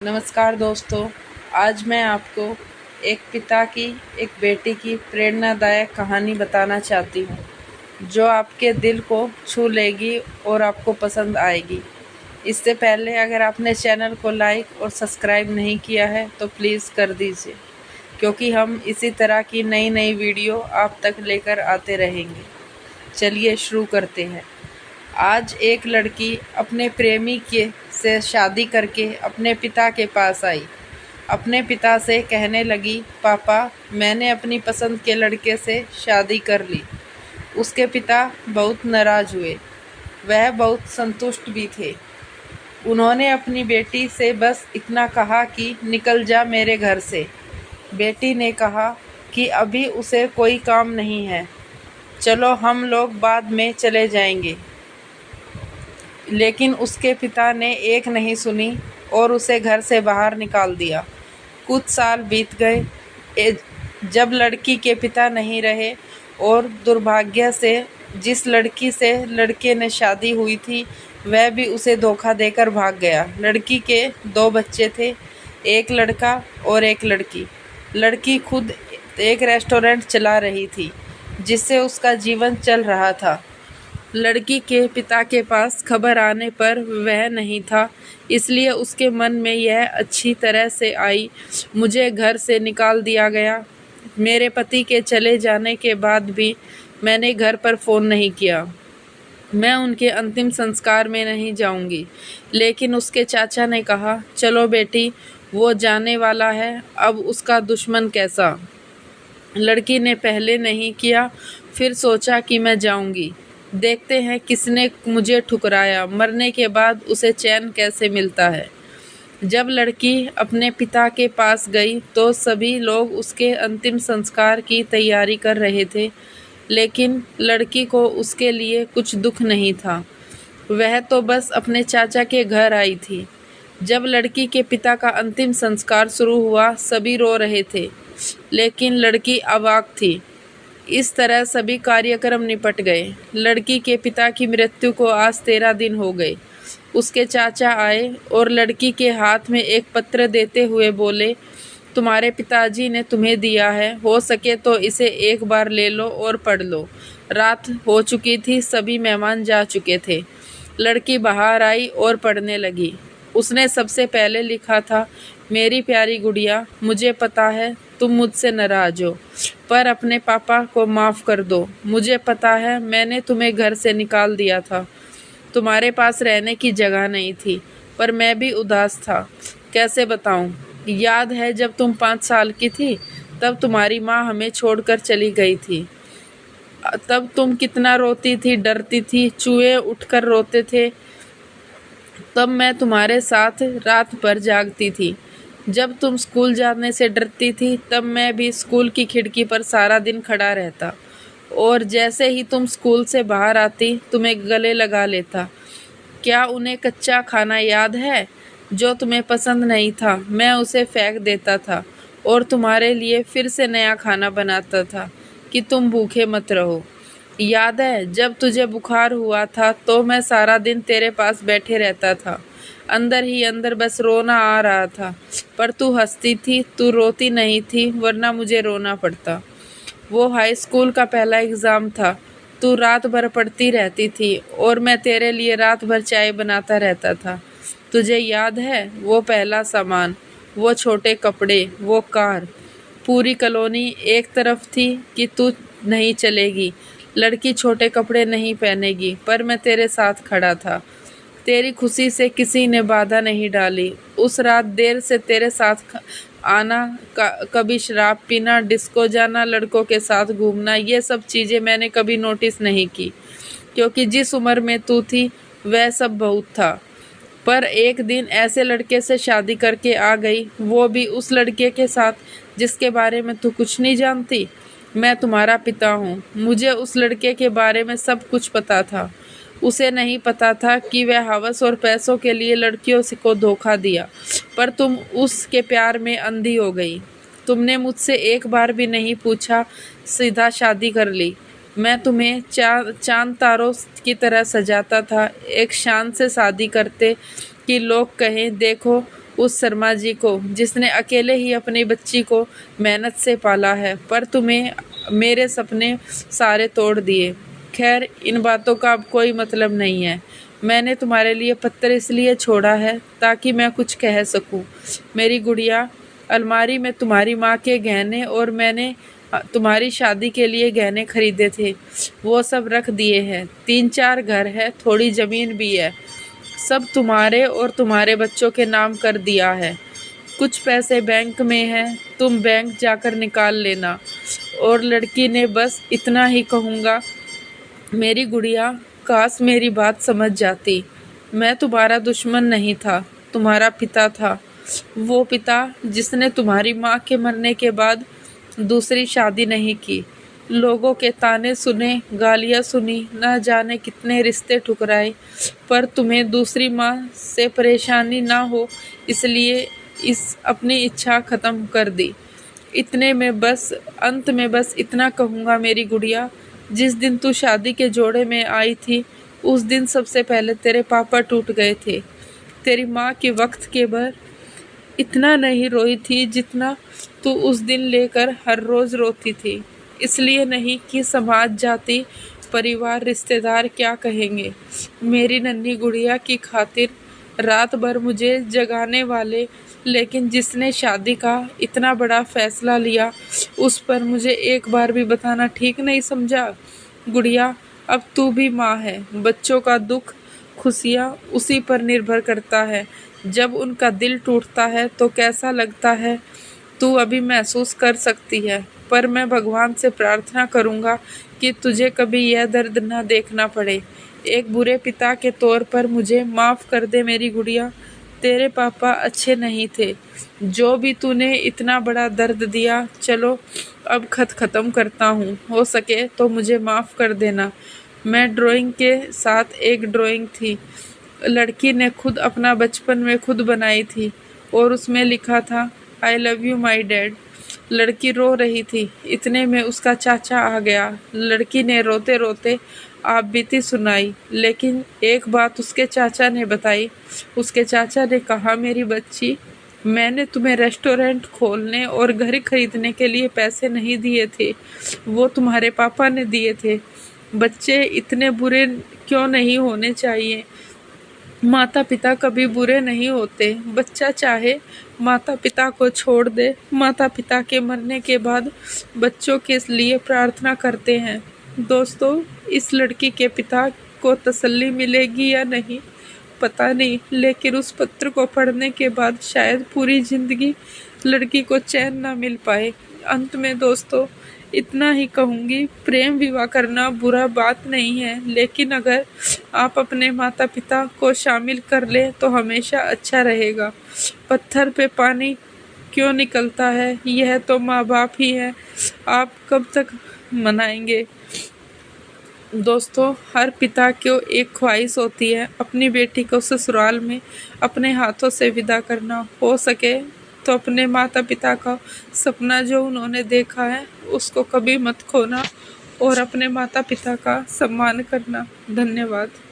नमस्कार दोस्तों, आज मैं आपको एक पिता की एक बेटी की प्रेरणादायक कहानी बताना चाहती हूँ, जो आपके दिल को छू लेगी और आपको पसंद आएगी। इससे पहले अगर आपने चैनल को लाइक और सब्सक्राइब नहीं किया है तो प्लीज़ कर दीजिए, क्योंकि हम इसी तरह की नई नई वीडियो आप तक लेकर आते रहेंगे। चलिए शुरू करते हैं। आज एक लड़की अपने प्रेमी के से शादी करके अपने पिता के पास आई। अपने पिता से कहने लगी, पापा, मैंने अपनी पसंद के लड़के से शादी कर ली। उसके पिता बहुत नाराज़ हुए। वह बहुत संतुष्ट भी थे। उन्होंने अपनी बेटी से बस इतना कहा कि निकल जा मेरे घर से। बेटी ने कहा कि अभी उसे कोई काम नहीं है, चलो हम लोग बाद में चले जाएंगे। लेकिन उसके पिता ने एक नहीं सुनी और उसे घर से बाहर निकाल दिया। कुछ साल बीत गए। जब लड़की के पिता नहीं रहे और दुर्भाग्य से जिस लड़की से लड़के ने शादी हुई थी वह भी उसे धोखा देकर भाग गया। लड़की के 2 बच्चे थे, एक लड़का और एक लड़की। लड़की खुद एक रेस्टोरेंट चला रही थी जिससे उसका जीवन चल रहा था। लड़की के पिता के पास खबर आने पर वह नहीं था, इसलिए उसके मन में यह अच्छी तरह से आई, मुझे घर से निकाल दिया गया। मेरे पति के चले जाने के बाद भी मैंने घर पर फ़ोन नहीं किया। मैं उनके अंतिम संस्कार में नहीं जाऊंगी। लेकिन उसके चाचा ने कहा, चलो बेटी, वो जाने वाला है, अब उसका दुश्मन कैसा। लड़की ने पहले नहीं किया, फिर सोचा कि मैं जाऊंगी। देखते हैं किसने मुझे ठुकराया, मरने के बाद उसे चैन कैसे मिलता है। जब लड़की अपने पिता के पास गई तो सभी लोग उसके अंतिम संस्कार की तैयारी कर रहे थे, लेकिन लड़की को उसके लिए कुछ दुख नहीं था। वह तो बस अपने चाचा के घर आई थी। जब लड़की के पिता का अंतिम संस्कार शुरू हुआ, सभी रो रहे थे, लेकिन लड़की अवाक थी। इस तरह सभी कार्यक्रम निपट गए। लड़की के पिता की मृत्यु को आज 13 दिन हो गए। उसके चाचा आए और लड़की के हाथ में एक पत्र देते हुए बोले, तुम्हारे पिताजी ने तुम्हें दिया है, हो सके तो इसे एक बार ले लो और पढ़ लो। रात हो चुकी थी, सभी मेहमान जा चुके थे। लड़की बाहर आई और पढ़ने लगी। उसने सबसे पहले लिखा था, मेरी प्यारी गुड़िया, मुझे पता है तुम मुझसे नाराज हो, पर अपने पापा को माफ़ कर दो। मुझे पता है मैंने तुम्हें घर से निकाल दिया था। तुम्हारे पास रहने की जगह नहीं थी, पर मैं भी उदास था। कैसे बताऊं? याद है जब तुम 5 साल की थी, तब तुम्हारी माँ हमें छोड़कर चली गई थी। तब तुम कितना रोती थी, डरती थी, चूहे उठकर रोते थे। तब मैं तुम्हारे साथ रात भर जागती थी। जब तुम स्कूल जाने से डरती थी, तब मैं भी स्कूल की खिड़की पर सारा दिन खड़ा रहता, और जैसे ही तुम स्कूल से बाहर आती तुम्हें गले लगा लेता। क्या उन्हें कच्चा खाना याद है जो तुम्हें पसंद नहीं था? मैं उसे फेंक देता था और तुम्हारे लिए फिर से नया खाना बनाता था कि तुम भूखे मत रहो। याद है जब तुझे बुखार हुआ था तो मैं सारा दिन तेरे पास बैठे रहता था, अंदर ही अंदर बस रोना आ रहा था, पर तू हंसती थी, तू रोती नहीं थी, वरना मुझे रोना पड़ता। वो हाई स्कूल का पहला एग्ज़ाम था। तू रात भर पढ़ती रहती थी और मैं तेरे लिए रात भर चाय बनाता रहता था। तुझे याद है वो पहला सामान, वो छोटे कपड़े, वो कार। पूरी कॉलोनी एक तरफ थी कि तू नहीं चलेगी, लड़की छोटे कपड़े नहीं पहनेगी, पर मैं तेरे साथ खड़ा था। तेरी खुशी से किसी ने बाधा नहीं डाली। उस रात देर से तेरे साथ आना, कभी शराब पीना, डिस्को जाना, लड़कों के साथ घूमना, ये सब चीज़ें मैंने कभी नोटिस नहीं की, क्योंकि जिस उम्र में तू थी वह सब बहुत था। पर एक दिन ऐसे लड़के से शादी करके आ गई, वो भी उस लड़के के साथ जिसके बारे में तू कुछ नहीं जानती। मैं तुम्हारा पिता हूँ, मुझे उस लड़के के बारे में सब कुछ पता था। उसे नहीं पता था कि वह हवस और पैसों के लिए लड़कियों से को धोखा दिया, पर तुम उसके प्यार में अंधी हो गई। तुमने मुझसे एक बार भी नहीं पूछा, सीधा शादी कर ली। मैं तुम्हें चांद तारों की तरह सजाता था, एक शान से शादी करते कि लोग कहें, देखो उस शर्मा जी को जिसने अकेले ही अपनी बच्ची को मेहनत से पाला है, पर तुम्हें मेरे सपने सारे तोड़ दिए। खैर, इन बातों का अब कोई मतलब नहीं है। मैंने तुम्हारे लिए पत्थर इसलिए छोड़ा है ताकि मैं कुछ कह सकूं। मेरी गुड़िया, अलमारी में तुम्हारी माँ के गहने और मैंने तुम्हारी शादी के लिए गहने खरीदे थे, वो सब रख दिए हैं। 3-4 घर है, थोड़ी ज़मीन भी है, सब तुम्हारे और तुम्हारे बच्चों के नाम कर दिया है। कुछ पैसे बैंक में हैं, तुम बैंक जाकर निकाल लेना। और लड़की ने बस इतना ही कहूँगा। मेरी गुड़िया, काश मेरी बात समझ जाती। मैं तुम्हारा दुश्मन नहीं था, तुम्हारा पिता था। वो पिता जिसने तुम्हारी माँ के मरने के बाद दूसरी शादी नहीं की, लोगों के ताने सुने, गालियाँ सुनी, न जाने कितने रिश्ते ठुकराए, पर तुम्हें दूसरी माँ से परेशानी ना हो इसलिए इस अपनी इच्छा ख़त्म कर दी। अंत में बस इतना कहूँगा मेरी गुड़िया, जिस दिन तू शादी के जोड़े में आई थी, उस दिन सबसे पहले तेरे पापा टूट गए थे। तेरी माँ के वक्त के भर इतना नहीं रोई थी जितना तू उस दिन लेकर हर रोज़ रोती थी। इसलिए नहीं कि समाज, जाति, परिवार, रिश्तेदार क्या कहेंगे। मेरी नन्ही गुड़िया की खातिर रात भर मुझे जगाने वाले, लेकिन जिसने शादी का इतना बड़ा फैसला लिया, उस पर मुझे एक बार भी बताना ठीक नहीं समझा। गुड़िया, अब तू भी माँ है। बच्चों का दुख, खुशियाँ उसी पर निर्भर करता है। जब उनका दिल टूटता है तो कैसा लगता है, तू अभी महसूस कर सकती है। पर मैं भगवान से प्रार्थना करूँगा कि तुझे कभी यह दर्द न देखना पड़े। एक बुरे पिता के तौर पर मुझे माफ़ कर दे मेरी गुड़िया। तेरे पापा अच्छे नहीं थे। जो भी तूने इतना बड़ा दर्द दिया, चलो अब खत ख़त्म करता हूँ। हो सके तो मुझे माफ़ कर देना। मैं ड्राइंग के साथ एक ड्राइंग थी, लड़की ने खुद अपना बचपन में खुद बनाई थी और उसमें लिखा था, I love you my dad. लड़की रो रही थी, इतने में उसका चाचा आ गया। लड़की ने रोते रोते आप बीती सुनाई, लेकिन एक बात उसके चाचा ने बताई। उसके चाचा ने कहा, मेरी बच्ची, मैंने तुम्हें रेस्टोरेंट खोलने और घर खरीदने के लिए पैसे नहीं दिए थे, वो तुम्हारे पापा ने दिए थे। बच्चे इतने बुरे क्यों नहीं होने चाहिए। माता पिता कभी बुरे नहीं होते। बच्चा चाहे माता पिता को छोड़ दे, माता पिता के मरने के बाद बच्चों के लिए प्रार्थना करते हैं। दोस्तों, इस लड़की के पिता को तसल्ली मिलेगी या नहीं पता नहीं, लेकिन उस पत्र को पढ़ने के बाद शायद पूरी जिंदगी लड़की को चैन ना मिल पाए। अंत में दोस्तों इतना ही कहूँगी, प्रेम विवाह करना बुरा बात नहीं है, लेकिन अगर आप अपने माता पिता को शामिल कर लें तो हमेशा अच्छा रहेगा। पत्थर पे पानी क्यों निकलता है, यह तो माँ बाप ही है। आप कब तक मनाएंगे। दोस्तों, हर पिता को एक ख्वाहिश होती है, अपनी बेटी को ससुराल में अपने हाथों से विदा करना। हो सके तो अपने माता पिता का सपना जो उन्होंने देखा है उसको कभी मत खोना और अपने माता पिता का सम्मान करना। धन्यवाद।